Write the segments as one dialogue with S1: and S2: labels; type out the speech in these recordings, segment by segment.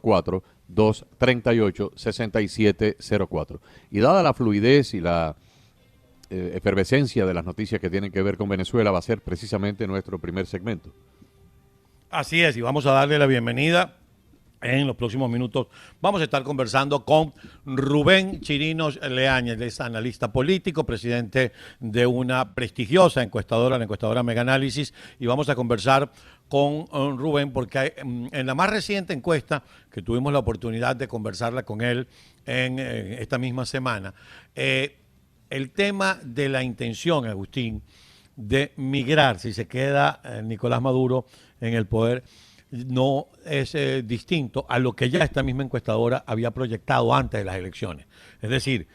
S1: 604-238-6704. Y dada la fluidez y la efervescencia de las noticias que tienen que ver con Venezuela, va a ser precisamente nuestro primer segmento.
S2: Así es, y vamos a darle la bienvenida. En los próximos minutos vamos a estar conversando con Rubén Chirinos Leaña, él es analista político, presidente de una prestigiosa encuestadora, la encuestadora Mega Análisis, y vamos a conversar con Rubén porque en la más reciente encuesta, que tuvimos la oportunidad de conversarla con él en esta misma semana, el tema de la intención, Agustín, de migrar, si se queda Nicolás Maduro en el poder, no es distinto a lo que ya esta misma encuestadora había proyectado antes de las elecciones. Es decir,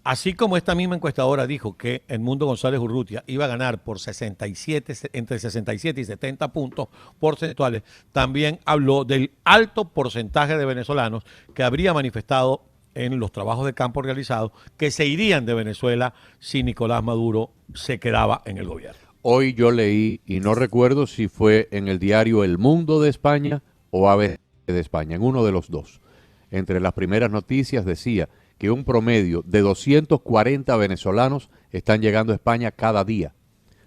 S2: así como esta misma encuestadora dijo que Edmundo González Urrutia iba a ganar por 67, entre 67 y 70 puntos porcentuales, también habló del alto porcentaje de venezolanos que habría manifestado en los trabajos de campo realizados que se irían de Venezuela si Nicolás Maduro se quedaba en el gobierno.
S1: Hoy yo leí, y no recuerdo si fue en el diario El Mundo de España o ABC de España, en uno de los dos. Entre las primeras noticias decía que un promedio de 240 venezolanos están llegando a España cada día.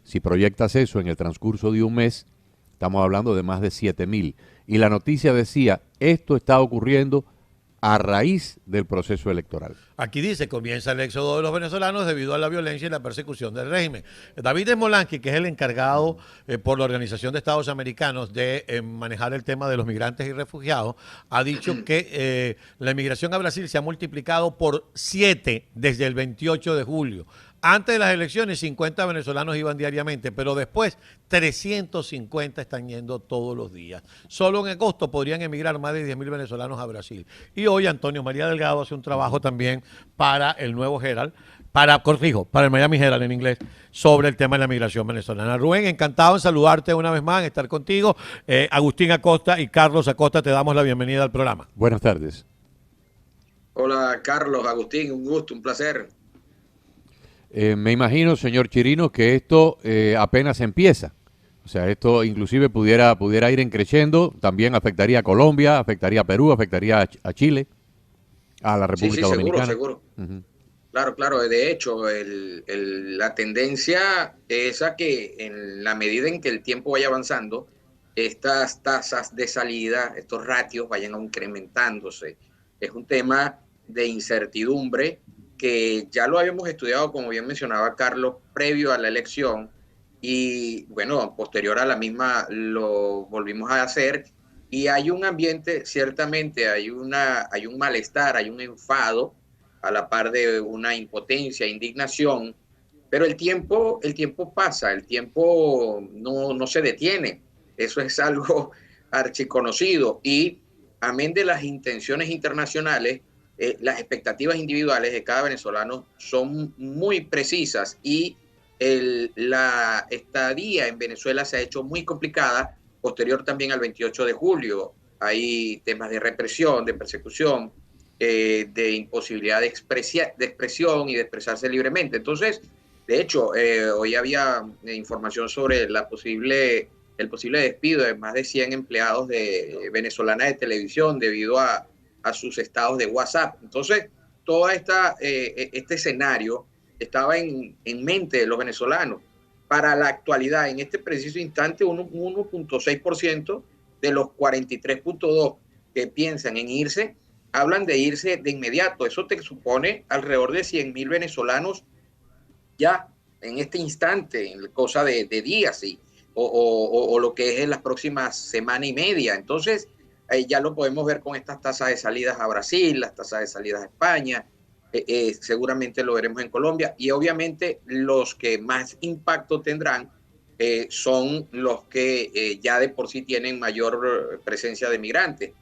S1: Si proyectas eso en el transcurso de un mes, estamos hablando de más de 7.000. Y la noticia decía, esto está ocurriendo a raíz del proceso electoral.
S2: Aquí dice, comienza el éxodo de los venezolanos debido a la violencia y la persecución del régimen. David Smolansky, que es el encargado por la Organización de Estados Americanos de manejar el tema de los migrantes y refugiados, ha dicho que la inmigración a Brasil se ha multiplicado por 7 desde el 28 de julio. Antes de las elecciones, 50 venezolanos iban diariamente, pero después 350 están yendo todos los días. Solo en agosto podrían emigrar más de 10.000 venezolanos a Brasil. Y hoy Antonio María Delgado hace un trabajo también para el Nuevo Herald, para el Miami Herald en inglés, sobre el tema de la migración venezolana. Rubén, encantado en saludarte una vez más, en estar contigo. Agustín Acosta y Carlos Acosta, te damos la bienvenida al programa.
S1: Buenas tardes.
S3: Hola, Carlos, Agustín, un gusto, un placer.
S1: Me imagino, señor Chirinos, que esto apenas empieza. O sea, esto inclusive pudiera ir creciendo, también afectaría a Colombia, afectaría a Perú, afectaría a Chile, a la República Dominicana.
S3: Seguro. Claro. De hecho, la tendencia es a que en la medida en que el tiempo vaya avanzando, estas tasas de salida, estos ratios vayan incrementándose. Es un tema de incertidumbre que ya lo habíamos estudiado, como bien mencionaba Carlos, previo a la elección, y bueno, posterior a la misma lo volvimos a hacer, y hay un ambiente, ciertamente hay un malestar, hay un enfado, a la par de una impotencia, indignación, pero el tiempo pasa, el tiempo no se detiene, eso es algo archiconocido, y amén de las intenciones internacionales, las expectativas individuales de cada venezolano son muy precisas y la estadía en Venezuela se ha hecho muy complicada posterior también al 28 de julio. Hay temas de represión, de persecución, de imposibilidad de expresión y de expresarse libremente. Entonces, de hecho, hoy había información sobre el posible despido de más de 100 empleados de venezolana de televisión debido a sus estados de WhatsApp. Entonces, todo este escenario estaba en mente de los venezolanos. Para la actualidad, en este preciso instante, 1.6% de los 43.2 que piensan en irse, hablan de irse de inmediato. Eso te supone alrededor de 100.000 venezolanos ya en este instante, en cosa de días o lo que es en las próximas semana y media. Entonces, ya lo podemos ver con estas tasas de salidas a Brasil, las tasas de salidas a España, seguramente lo veremos en Colombia, y obviamente los que más impacto tendrán son los que ya de por sí tienen mayor presencia de migrantes.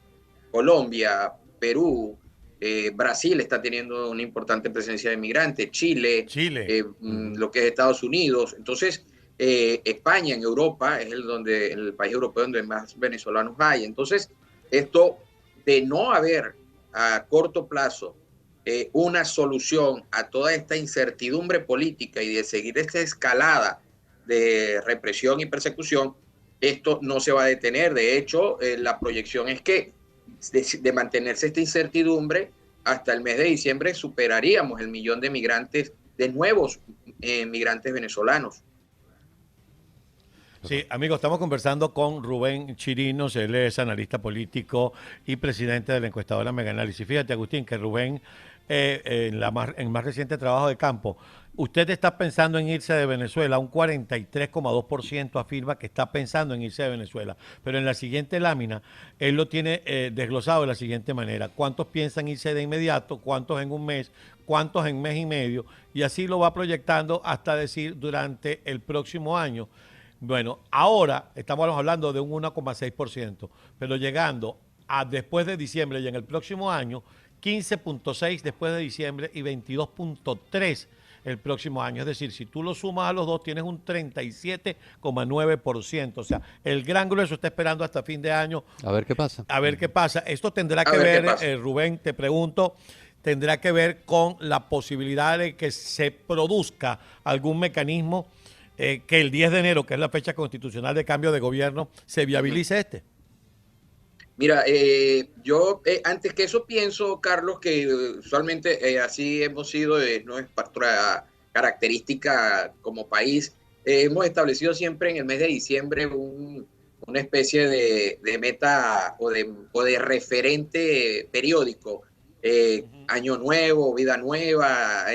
S3: Colombia, Perú, Brasil está teniendo una importante presencia de migrantes, Chile. Lo que es Estados Unidos. Entonces, España en Europa es el país europeo donde más venezolanos hay. Entonces, esto de no haber a corto plazo una solución a toda esta incertidumbre política y de seguir esta escalada de represión y persecución, esto no se va a detener. De hecho, la proyección es que de mantenerse esta incertidumbre, hasta el mes de diciembre superaríamos el 1.000.000 de migrantes, de nuevos migrantes venezolanos.
S2: Sí, amigos, estamos conversando con Rubén Chirinos, él es analista político y presidente de la encuestadora Megaanálisis. Fíjate, Agustín, que Rubén, en más reciente trabajo de campo, usted está pensando en irse de Venezuela, un 43,2% afirma que está pensando en irse de Venezuela, pero en la siguiente lámina, él lo tiene desglosado de la siguiente manera: ¿cuántos piensan irse de inmediato? ¿Cuántos en un mes? ¿Cuántos en mes y medio? Y así lo va proyectando hasta decir durante el próximo año. Bueno, ahora estamos hablando de un 1,6%, pero llegando a después de diciembre y en el próximo año, 15,6 después de diciembre y 22,3 el próximo año. Es decir, si tú lo sumas a los dos, tienes un 37,9%. O sea, el gran grueso está esperando hasta fin de año.
S1: A ver qué pasa.
S2: A ver qué pasa. Esto tendrá que ver, Rubén, te pregunto, tendrá que ver con la posibilidad de que se produzca algún mecanismo que el 10 de enero, que es la fecha constitucional de cambio de gobierno, se viabilice este.
S3: Mira, yo antes que eso pienso, Carlos, que usualmente así hemos sido, no es nuestra característica como país, hemos establecido siempre en el mes de diciembre una especie de meta o de referente periódico, año nuevo, vida nueva,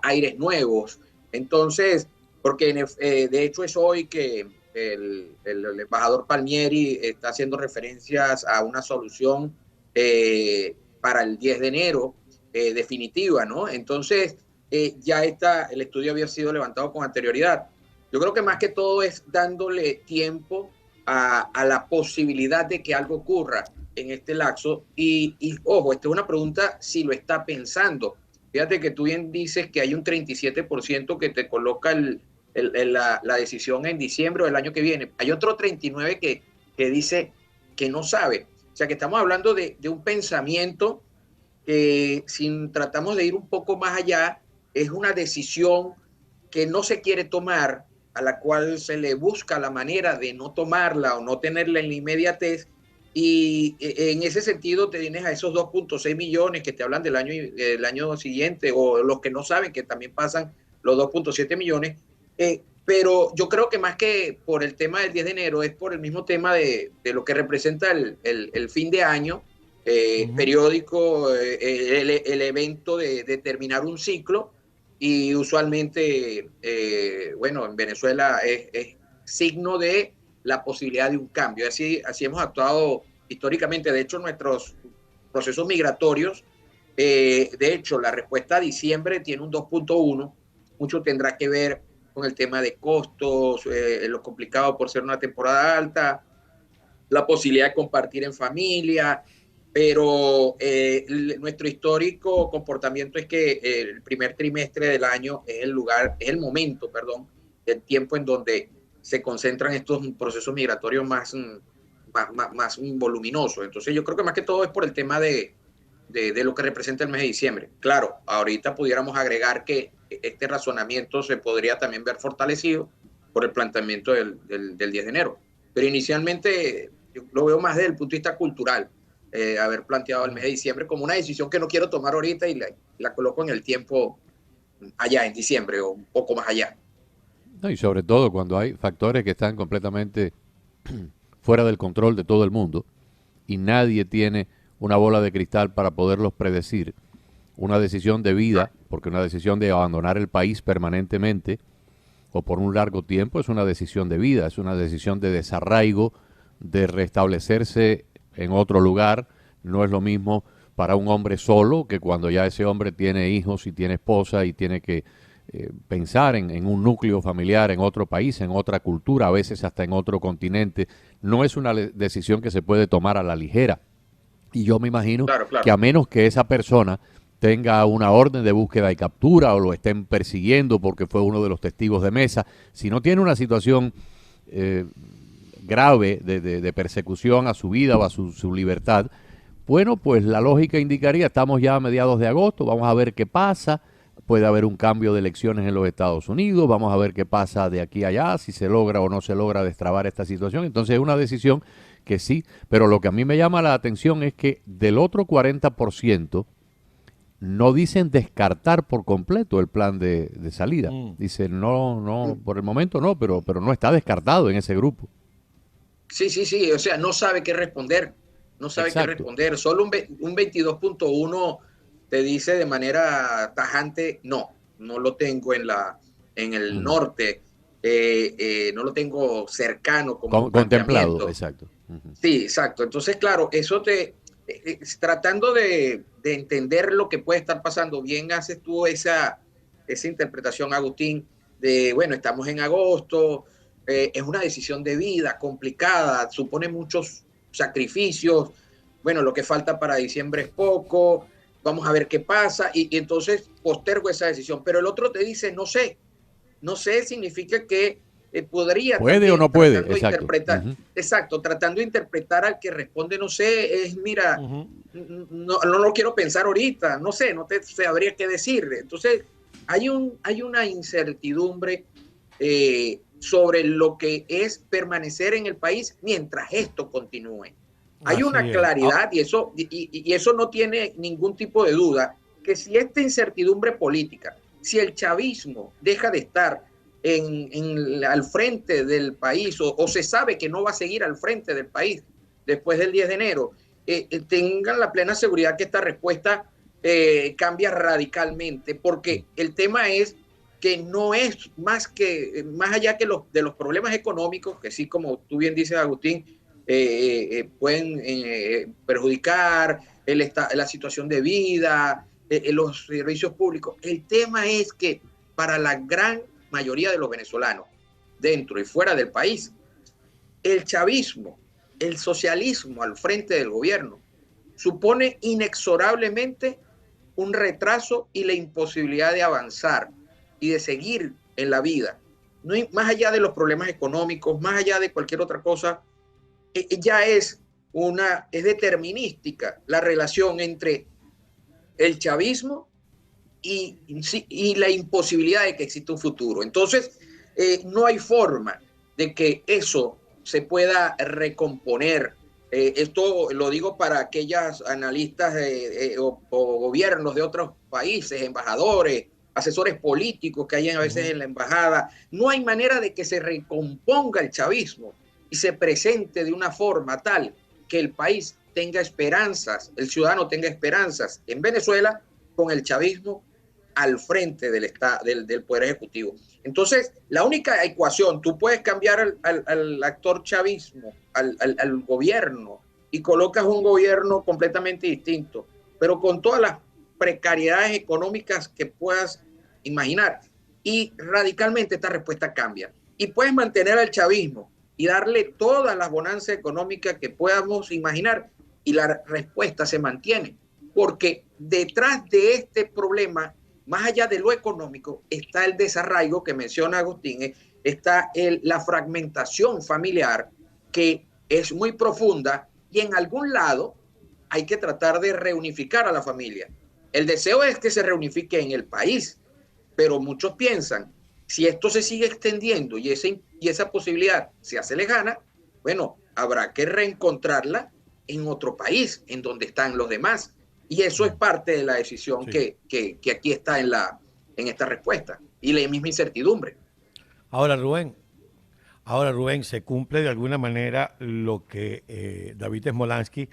S3: aires nuevos. Entonces, porque de hecho es hoy que el embajador Palmieri está haciendo referencias a una solución para el 10 de enero definitiva, ¿no? Entonces, ya el estudio había sido levantado con anterioridad. Yo creo que más que todo es dándole tiempo a la posibilidad de que algo ocurra en este lapso. Y ojo, esta es una pregunta si lo está pensando. Fíjate que tú bien dices que hay un 37% que te coloca la decisión en diciembre del año que viene. Hay otro 39% que dice que no sabe. O sea que estamos hablando de un pensamiento que, si tratamos de ir un poco más allá, es una decisión que no se quiere tomar, a la cual se le busca la manera de no tomarla o no tenerla en la inmediatez. Y en ese sentido te tienes a esos 2,6 millones que te hablan del año siguiente, o los que no saben que también pasan los 2,7 millones. Pero yo creo que más que por el tema del 10 de enero es por el mismo tema de lo que representa el fin de año periódico, el evento de terminar un ciclo. Y usualmente, bueno, en Venezuela es signo de la posibilidad de un cambio. Así hemos actuado históricamente. De hecho, nuestros procesos migratorios, de hecho, la respuesta a diciembre tiene un 2,1. Mucho tendrá que ver con el tema de costos, lo complicado por ser una temporada alta, la posibilidad de compartir en familia, pero nuestro histórico comportamiento es que el primer trimestre del año es el momento, del tiempo en donde se concentran estos procesos migratorios más voluminosos. Entonces yo creo que más que todo es por el tema de lo que representa el mes de diciembre. Claro, ahorita pudiéramos agregar que este razonamiento se podría también ver fortalecido por el planteamiento del 10 de enero. Pero inicialmente yo lo veo más desde el punto de vista cultural, haber planteado el mes de diciembre como una decisión que no quiero tomar ahorita y la coloco en el tiempo allá, en diciembre o un poco más allá.
S1: No, y sobre todo cuando hay factores que están completamente fuera del control de todo el mundo y nadie tiene una bola de cristal para poderlos predecir. Una decisión de vida, porque una decisión de abandonar el país permanentemente o por un largo tiempo es una decisión de vida, es una decisión de desarraigo, de restablecerse en otro lugar. No es lo mismo para un hombre solo que cuando ya ese hombre tiene hijos y tiene esposa y tiene que pensar en un núcleo familiar en otro país, en otra cultura, a veces hasta en otro continente. No es una decisión que se puede tomar a la ligera. Y yo me imagino que a menos que esa persona tenga una orden de búsqueda y captura o lo estén persiguiendo porque fue uno de los testigos de mesa, si no tiene una situación grave de persecución a su vida o a su libertad, bueno, pues la lógica indicaría, estamos ya a mediados de agosto, vamos a ver qué pasa, puede haber un cambio de elecciones en los Estados Unidos, vamos a ver qué pasa de aquí a allá, si se logra o no se logra destrabar esta situación. Entonces es una decisión que sí, pero lo que a mí me llama la atención es que del otro 40% no dicen descartar por completo el plan de salida. Dicen, no, por el momento no, pero no está descartado en ese grupo.
S3: Sí, o sea, no sabe qué responder, no sabe qué
S1: Exacto.
S3: responder. Solo un 22.1 te dice de manera tajante, no lo tengo en el norte, no lo tengo cercano como
S1: Contemplado,
S3: planteamiento.
S1: exacto.
S3: Sí, exacto. Entonces, claro, eso tratando de entender lo que puede estar pasando, bien haces tú esa interpretación, Agustín, de, bueno, estamos en agosto, es una decisión de vida complicada, supone muchos sacrificios, bueno, lo que falta para diciembre es poco, vamos a ver qué pasa, y entonces postergo esa decisión. Pero el otro te dice, no sé significa que podría
S1: ¿Puede o
S3: también
S1: no puede?
S3: tratando de
S1: Exacto.
S3: interpretar, exacto, tratando de interpretar al que responde, no sé, es mira, no lo quiero pensar ahorita, no sé, no te sabría qué decir. Entonces, hay una incertidumbre sobre lo que es permanecer en el país mientras esto continúe. Hay
S2: Así
S3: una
S2: es.
S3: claridad y eso no tiene ningún tipo de duda, que si esta incertidumbre política, si el chavismo deja de estar al frente del país o se sabe que no va a seguir al frente del país después del 10 de enero, tengan la plena seguridad que esta respuesta cambia radicalmente, porque el tema es que no es más allá que de los problemas económicos, que sí, como tú bien dices, Agustín, pueden perjudicar la situación de vida, los servicios públicos. El tema es que para la gran mayoría de los venezolanos, dentro y fuera del país, el chavismo, el socialismo al frente del gobierno, supone inexorablemente un retraso y la imposibilidad de avanzar y de seguir en la vida. No, más allá de los problemas económicos, más allá de cualquier otra cosa, ya es determinística la relación entre el chavismo y la imposibilidad de que exista un futuro. Entonces, no hay forma de que eso se pueda recomponer. Esto lo digo para aquellas analistas o gobiernos de otros países, embajadores, asesores políticos que hay a veces en la embajada. No hay manera de que se recomponga el chavismo y se presente de una forma tal que el país tenga esperanzas, el ciudadano tenga esperanzas en Venezuela con el chavismo al frente del Poder Ejecutivo. Entonces, la única ecuación, tú puedes cambiar al actor chavismo, al gobierno, y colocas un gobierno completamente distinto, pero con todas las precariedades económicas que puedas imaginar. Y radicalmente esta respuesta cambia. Y puedes mantener al chavismo y darle todas las bonanzas económicas que podamos imaginar, y la respuesta se mantiene. Porque detrás de este problema, más allá de lo económico, está el desarraigo que menciona Agustín, está la fragmentación familiar que es muy profunda, y en algún lado hay que tratar de reunificar a la familia. El deseo es que se reunifique en el país, pero muchos piensan, si esto se sigue extendiendo y esa posibilidad se hace lejana, bueno, habrá que reencontrarla en otro país, en donde están los demás. Y eso es parte de la decisión que aquí está en esta respuesta y la misma incertidumbre.
S2: Ahora, Rubén, se cumple de alguna manera lo que David Smolansky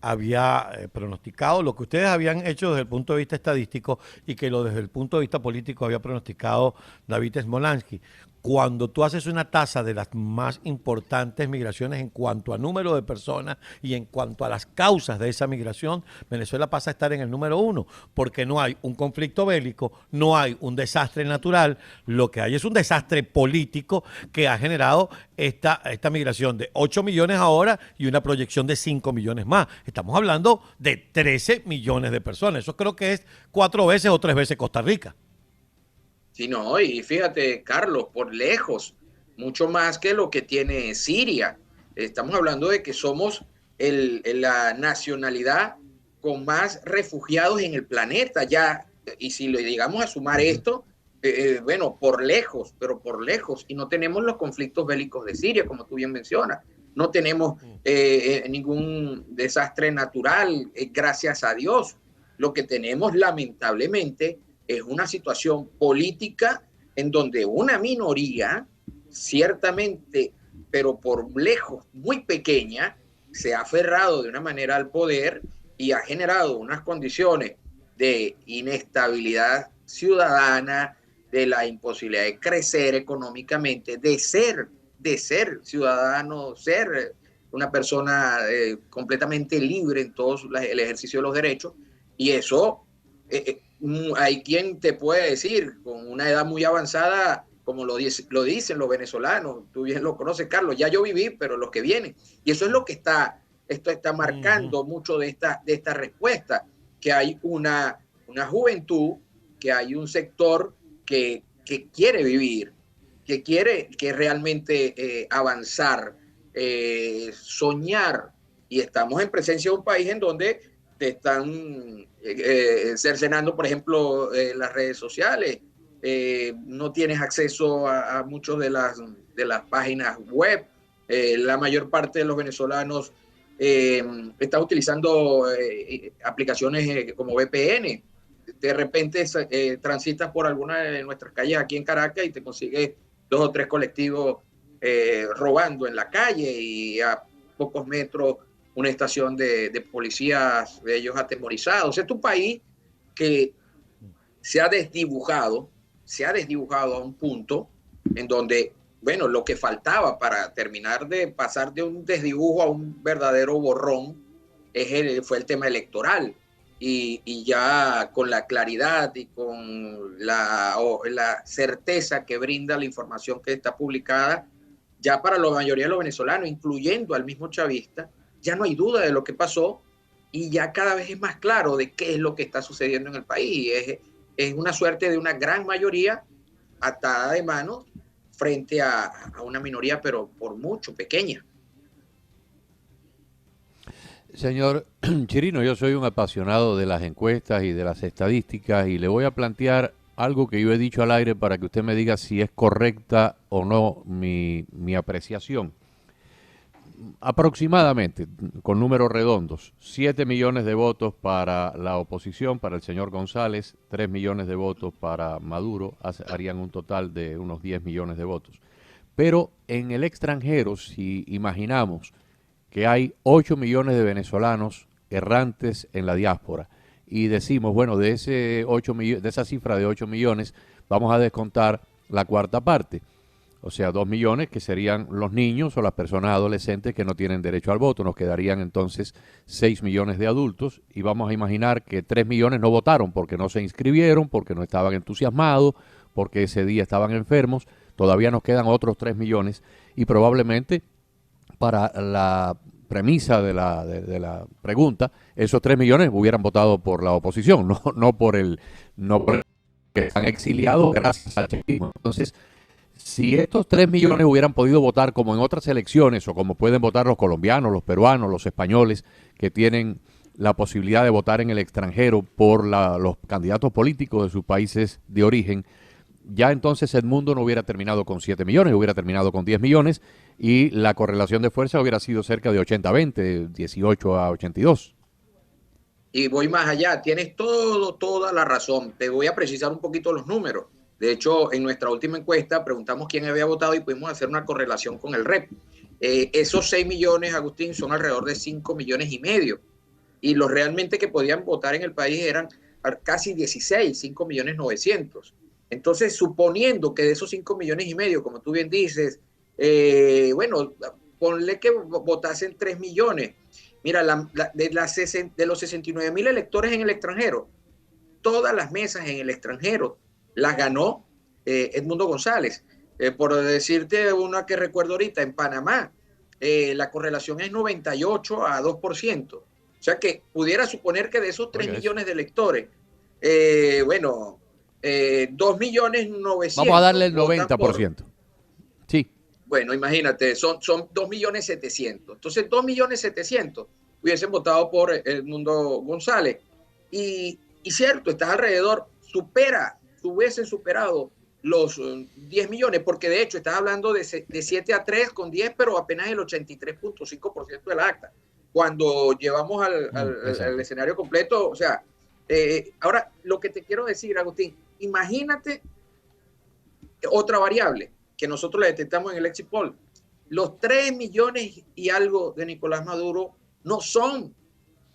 S2: había pronosticado, lo que ustedes habían hecho desde el punto de vista estadístico y que desde el punto de vista político había pronosticado David Smolansky. Cuando tú haces una tasa de las más importantes migraciones en cuanto a número de personas y en cuanto a las causas de esa migración, Venezuela pasa a estar en el número 1, porque no hay un conflicto bélico, no hay un desastre natural, lo que hay es un desastre político que ha generado esta migración de 8 millones ahora y una proyección de 5 millones más. Estamos hablando de 13 millones de personas. Eso creo que es 4 veces o 3 veces Costa Rica.
S3: Sí, no, y fíjate, Carlos, por lejos, mucho más que lo que tiene Siria. Estamos hablando de que somos la nacionalidad con más refugiados en el planeta ya, y si le llegamos a sumar esto, bueno, por lejos, pero por lejos, y no tenemos los conflictos bélicos de Siria, como tú bien mencionas. no tenemos ningún desastre natural, gracias a Dios. Lo que tenemos, lamentablemente, es una situación política en donde una minoría, ciertamente, pero por lejos, muy pequeña, se ha aferrado de una manera al poder y ha generado unas condiciones de inestabilidad ciudadana, de la imposibilidad de crecer económicamente, de ser ciudadano, ser una persona completamente libre en todo el ejercicio de los derechos. Y eso, hay quien te puede decir, con una edad muy avanzada, como lo dicen los venezolanos, tú bien lo conoces, Carlos, ya yo viví, pero los que vienen. Y eso es lo que esto está marcando mucho de esta respuesta, que hay una juventud, que hay un sector que quiere vivir, que quiere realmente avanzar, soñar. Y estamos en presencia de un país en donde te están cercenando, por ejemplo, las redes sociales. No tienes acceso a muchas de las páginas web. La mayor parte de los venezolanos están utilizando aplicaciones como VPN. De repente transitas por alguna de nuestras calles aquí en Caracas y te consigues 2 o 3 colectivos robando en la calle, y a pocos metros una estación de policías, de ellos atemorizados. Es un país que se ha desdibujado a un punto en donde, bueno, lo que faltaba para terminar de pasar de un desdibujo a un verdadero borrón fue el tema electoral. Y ya con la claridad y con la certeza que brinda la información que está publicada, ya para la mayoría de los venezolanos, incluyendo al mismo chavista, ya no hay duda de lo que pasó, y ya cada vez es más claro de qué es lo que está sucediendo en el país. Es una suerte de una gran mayoría atada de manos frente a una minoría, pero por mucho pequeña.
S1: Señor Chirino, yo soy un apasionado de las encuestas y de las estadísticas, y le voy a plantear algo que yo he dicho al aire para que usted me diga si es correcta o no mi apreciación. Aproximadamente, con números redondos, 7 millones de votos para la oposición, para el señor González, 3 millones de votos para Maduro, harían un total de unos 10 millones de votos. Pero en el extranjero, si imaginamos que hay 8 millones de venezolanos errantes en la diáspora, y decimos, bueno, de esa cifra de 8 millones, vamos a descontar la cuarta parte. O sea, 2 millones que serían los niños o las personas adolescentes que no tienen derecho al voto. Nos quedarían entonces 6 millones de adultos, y vamos a imaginar que 3 millones no votaron porque no se inscribieron, porque no estaban entusiasmados, porque ese día estaban enfermos. Todavía nos quedan otros 3 millones, y probablemente, para la premisa de la pregunta, esos 3 millones hubieran votado por la oposición, no por el que están exiliados gracias al chavismo. Entonces, si estos 3 millones hubieran podido votar como en otras elecciones, o como pueden votar los colombianos, los peruanos, los españoles, que tienen la posibilidad de votar en el extranjero por los candidatos políticos de sus países de origen, ya entonces Edmundo no hubiera terminado con 7 millones, hubiera terminado con 10 millones, y la correlación de fuerza hubiera sido cerca de 80-20, 18-82.
S3: Y voy más allá, tienes toda la razón. Te voy a precisar un poquito los números. De hecho, en nuestra última encuesta preguntamos quién había votado y pudimos hacer una correlación con el REP. Esos 6 millones, Agustín, son alrededor de 5 millones y medio. Y los realmente que podían votar en el país eran casi 16, 5 millones 900. Entonces, suponiendo que de esos 5 millones y medio, como tú bien dices, bueno, ponle que votasen 3 millones. Mira, de los 69,000 electores en el extranjero, todas las mesas en el extranjero las ganó Edmundo González. Por decirte una que recuerdo ahorita, en Panamá, la correlación es 98-2%. O sea que pudiera suponer que de esos 3 millones de electores, bueno, 2.900.000.
S1: Vamos a darle el 90%. Sí.
S3: Bueno, imagínate, son 2.700.000. Entonces, 2.700.000 hubiesen votado por Edmundo González. Y cierto, estás alrededor, hubiesen superado los 10 millones, porque de hecho estás hablando de 7 a 3 con 10, pero apenas el 83.5% del acta. Cuando llevamos al escenario completo, o sea, ahora lo que te quiero decir, Agustín, imagínate otra variable que nosotros la detectamos en el exit poll. Los 3 millones y algo de Nicolás Maduro no son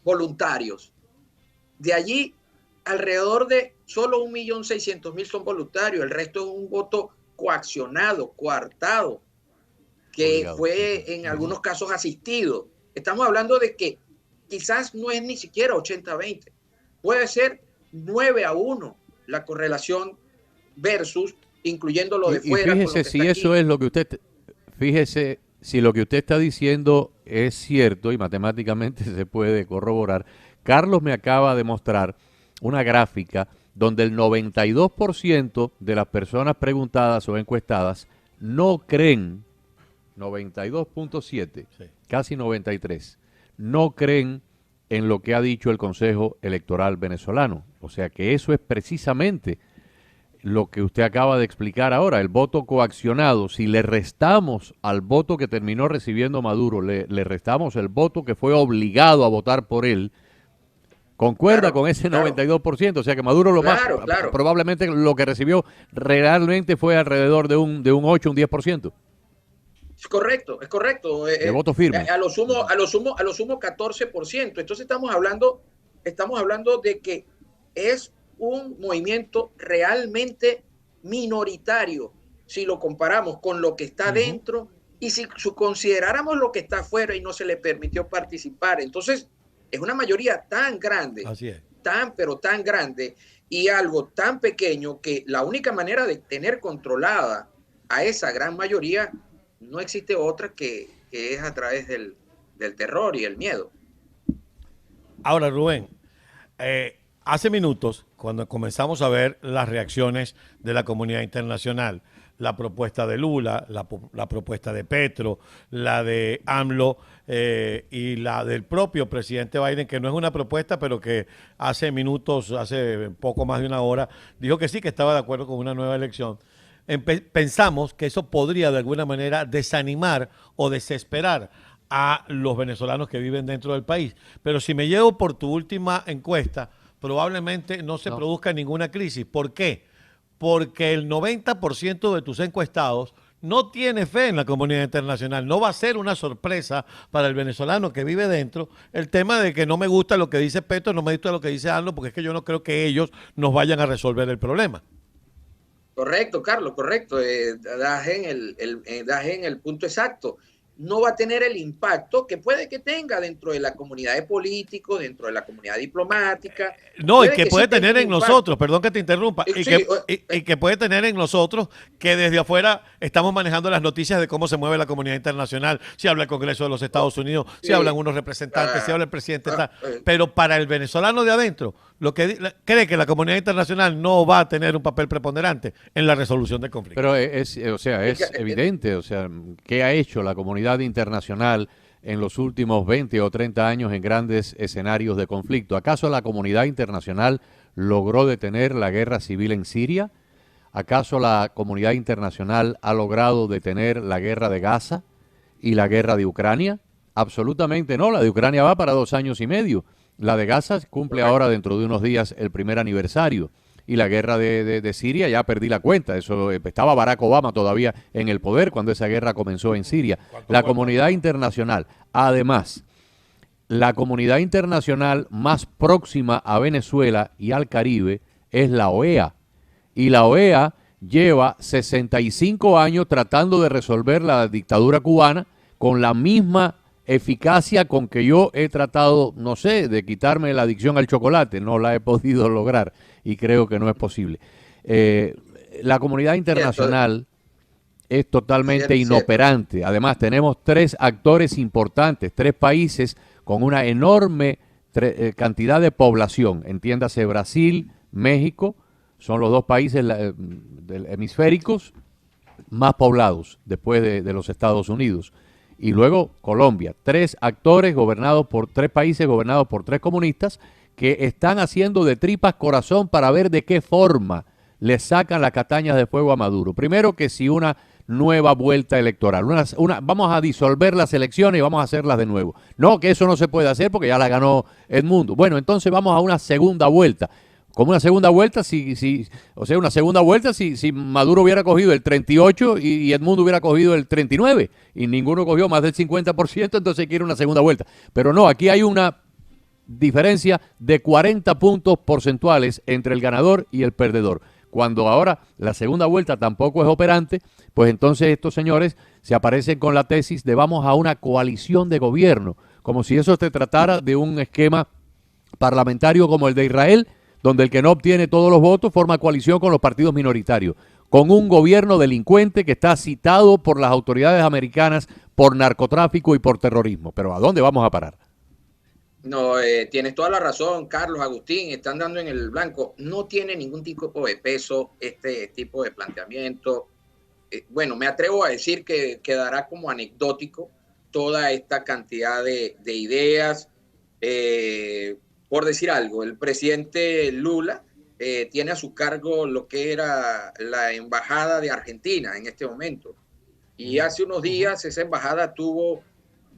S3: voluntarios. De allí, alrededor de solo 1.600.000 son voluntarios. El resto es un voto coaccionado, coartado, que fue en algunos casos asistido. Estamos hablando de que quizás no es ni siquiera 80-20. Puede ser 9-1 la correlación versus, incluyendo lo de fuera.
S1: Y fíjese si eso es lo que usted... Fíjese si lo que usted está diciendo es cierto y matemáticamente se puede corroborar. Carlos me acaba de mostrar una gráfica donde el 92% de las personas preguntadas o encuestadas no creen, 92.7, sí, casi 93, no creen en lo que ha dicho el Consejo Electoral venezolano. O sea que eso es precisamente lo que usted acaba de explicar ahora, el voto coaccionado. Si le restamos al voto que terminó recibiendo Maduro, le restamos el voto que fue obligado a votar por él, concuerda con ese 92%, o sea que Maduro probablemente lo que recibió realmente fue alrededor de un 8, un 10%.
S3: Es correcto.
S1: De voto firme.
S3: A lo sumo 14%. Entonces estamos hablando de que es un movimiento realmente minoritario si lo comparamos con lo que está dentro y si consideráramos lo que está afuera y no se le permitió participar. Entonces es una mayoría tan grande, pero tan grande y algo tan pequeño que la única manera de tener controlada a esa gran mayoría no existe otra que es a través del terror y el miedo.
S2: Ahora, Rubén, hace minutos, cuando comenzamos a ver las reacciones de la comunidad internacional, la propuesta de Lula, la propuesta de Petro, la de AMLO y la del propio presidente Biden, que no es una propuesta, pero que hace minutos, hace poco más de una hora, dijo que sí, que estaba de acuerdo con una nueva elección. Pensamos que eso podría de alguna manera desanimar o desesperar a los venezolanos que viven dentro del país. Pero si me llevo por tu última encuesta, probablemente no se produzca ninguna crisis. ¿Por qué? Porque el 90% de tus encuestados no tiene fe en la comunidad internacional. No va a ser una sorpresa para el venezolano que vive dentro el tema de que no me gusta lo que dice Petro, no me gusta lo que dice AMLO, porque es que yo no creo que ellos nos vayan a resolver el problema.
S3: Correcto, Carlos, correcto. Das en el punto exacto. No va a tener el impacto que puede que tenga dentro de la comunidad de políticos, dentro de la comunidad diplomática.
S2: No, y que puede tener en nosotros, perdón que te interrumpa, y que puede tener en nosotros que desde afuera estamos manejando las noticias de cómo se mueve la comunidad internacional, si habla el Congreso de los Estados Unidos, si hablan unos representantes, si habla el presidente, pero para el venezolano de adentro, lo que cree que la comunidad internacional no va a tener un papel preponderante en la resolución del conflicto.
S1: Pero es evidente, ¿qué ha hecho la comunidad internacional en los últimos 20 o 30 años en grandes escenarios de conflicto? ¿Acaso la comunidad internacional logró detener la guerra civil en Siria? ¿Acaso la comunidad internacional ha logrado detener la guerra de Gaza y la guerra de Ucrania? Absolutamente no, la de Ucrania va para 2 años y medio. La de Gaza cumple ahora dentro de unos días el primer aniversario. Y la guerra de Siria ya perdí la cuenta. Eso estaba Barack Obama todavía en el poder cuando esa guerra comenzó en Siria. La comunidad internacional, además, la comunidad internacional más próxima a Venezuela y al Caribe es la OEA. Y la OEA lleva 65 años tratando de resolver la dictadura cubana con la misma eficacia con que yo he tratado, no sé, de quitarme la adicción al chocolate. No la he podido lograr y creo que no es posible. La comunidad internacional es totalmente inoperante. Además, tenemos 3 actores importantes, 3 países con una enorme cantidad de población. Entiéndase, Brasil, México, son los 2 países hemisféricos más poblados después de los Estados Unidos. Y luego Colombia, 3 actores gobernados por 3 países gobernados por 3 comunistas que están haciendo de tripas corazón para ver de qué forma le sacan las castañas de fuego a Maduro. Primero que si una nueva vuelta electoral, vamos a disolver las elecciones y vamos a hacerlas de nuevo. No, que eso no se puede hacer porque ya la ganó Edmundo. Bueno, entonces vamos a una segunda vuelta. Como una segunda vuelta, una segunda vuelta si Maduro hubiera cogido el 38 y Edmundo hubiera cogido el 39 y ninguno cogió más del 50%, entonces quiere una segunda vuelta. Pero no, aquí hay una diferencia de 40 puntos porcentuales entre el ganador y el perdedor. Cuando ahora la segunda vuelta tampoco es operante, pues entonces estos señores se aparecen con la tesis de vamos a una coalición de gobierno, como si eso se tratara de un esquema parlamentario como el de Israel, donde el que no obtiene todos los votos forma coalición con los partidos minoritarios, con un gobierno delincuente que está citado por las autoridades americanas por narcotráfico y por terrorismo. Pero ¿a dónde vamos a parar?
S3: No, tienes toda la razón, Carlos, Agustín, están dando en el blanco. No tiene ningún tipo de peso este tipo de planteamiento. Bueno, me atrevo a decir que quedará como anecdótico toda esta cantidad de ideas. Por decir algo, el presidente Lula tiene a su cargo lo que era la embajada de Argentina en este momento. Y hace unos días esa embajada tuvo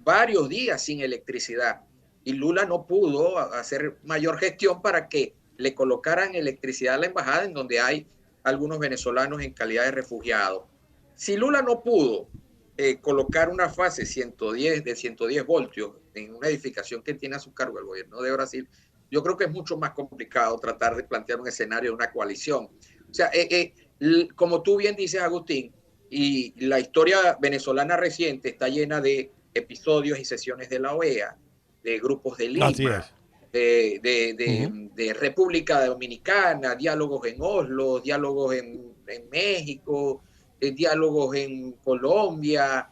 S3: varios días sin electricidad. Y Lula no pudo hacer mayor gestión para que le colocaran electricidad a la embajada en donde hay algunos venezolanos en calidad de refugiados. Si Lula no pudo colocar una fase de 110 voltios en una edificación que tiene a su cargo el gobierno de Brasil, yo creo que es mucho más complicado tratar de plantear un escenario de una coalición. O sea, como tú bien dices, Agustín, y la historia venezolana reciente está llena de episodios y sesiones de la OEA, de grupos de Lima, de República Dominicana, diálogos en Oslo, diálogos en México, diálogos en Colombia,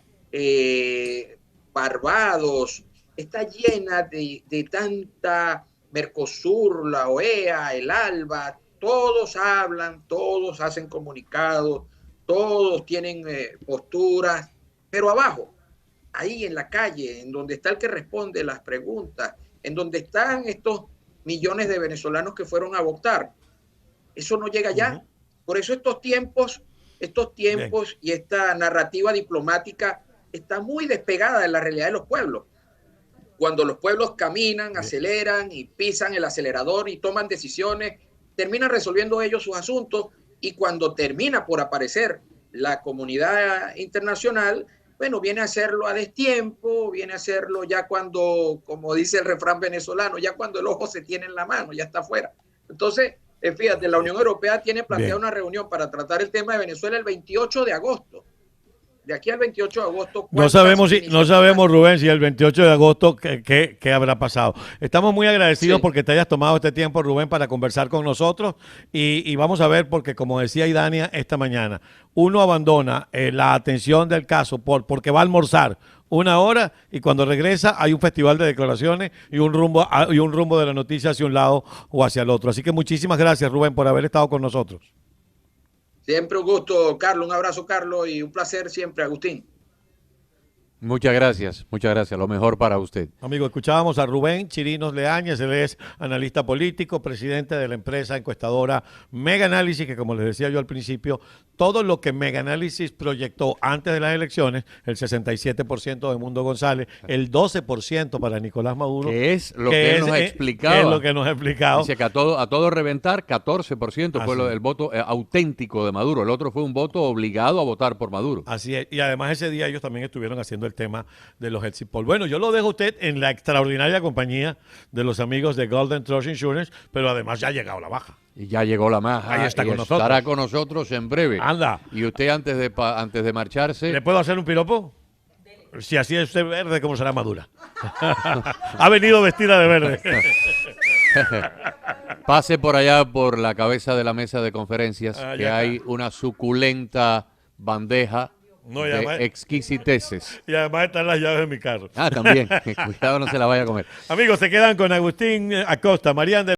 S3: Barbados. Está llena de tanta Mercosur, la OEA, el ALBA, todos hablan, todos hacen comunicados, todos tienen posturas, pero abajo, ahí en la calle, en donde está el que responde las preguntas, en donde están estos millones de venezolanos que fueron a votar, eso no llega allá. Por eso estos tiempos Bien. Y esta narrativa diplomática está muy despegada de la realidad de los pueblos. Cuando los pueblos caminan, aceleran y pisan el acelerador y toman decisiones, terminan resolviendo ellos sus asuntos, y cuando termina por aparecer la comunidad internacional, bueno, viene a hacerlo a destiempo, viene a hacerlo ya cuando, como dice el refrán venezolano, ya cuando el ojo se tiene en la mano, ya está afuera. Entonces, fíjate, la Unión Europea tiene planteada una reunión para tratar el tema de Venezuela el 28 de agosto. De aquí al 28 de agosto.
S2: No sabemos, Rubén, si el 28 de agosto qué habrá pasado. Estamos muy agradecidos porque te hayas tomado este tiempo, Rubén, para conversar con nosotros y vamos a ver, porque como decía Idania esta mañana, uno abandona la atención del caso porque va a almorzar 1 hora y cuando regresa hay un festival de declaraciones y un rumbo de la noticia hacia un lado o hacia el otro. Así que muchísimas gracias, Rubén, por haber estado con nosotros.
S3: Siempre un gusto, Carlos. Un abrazo, Carlos, y un placer siempre, Agustín.
S1: Muchas gracias. Lo mejor para usted.
S2: Amigo, escuchábamos a Rubén Chirinos Leáñez, él es analista político, presidente de la empresa encuestadora Mega Análisis, que como les decía yo al principio, todo lo que Mega Análisis proyectó antes de las elecciones, el 67% de Mundo González, el 12% para Nicolás Maduro.
S1: Que es lo que nos ha explicado.
S2: Es lo que nos ha explicado.
S1: Dice que a todo reventar, 14% fue el voto auténtico de Maduro. El otro fue un voto obligado a votar por Maduro.
S2: Así es. Y además ese día ellos también estuvieron haciendo el tema de los exit polls. Bueno, yo lo dejo a usted en la extraordinaria compañía de los amigos de Golden Trust Insurance, pero además ya ha llegado la baja.
S1: Y ya llegó la maja.
S2: Ahí está con nosotros.
S1: Estará con nosotros en breve.
S2: Anda.
S1: Y usted antes de marcharse...
S2: ¿Le puedo hacer un piropo? Si así es usted verde, ¿cómo será madura? Ha venido vestida de verde.
S1: Pase por allá por la cabeza de la mesa de conferencias, que hay una suculenta bandeja de exquisiteces.
S2: Y además están las llaves de mi carro.
S1: También. Cuidado, no se la vaya a comer.
S2: Amigos, se quedan con Agustín Acosta, Marián de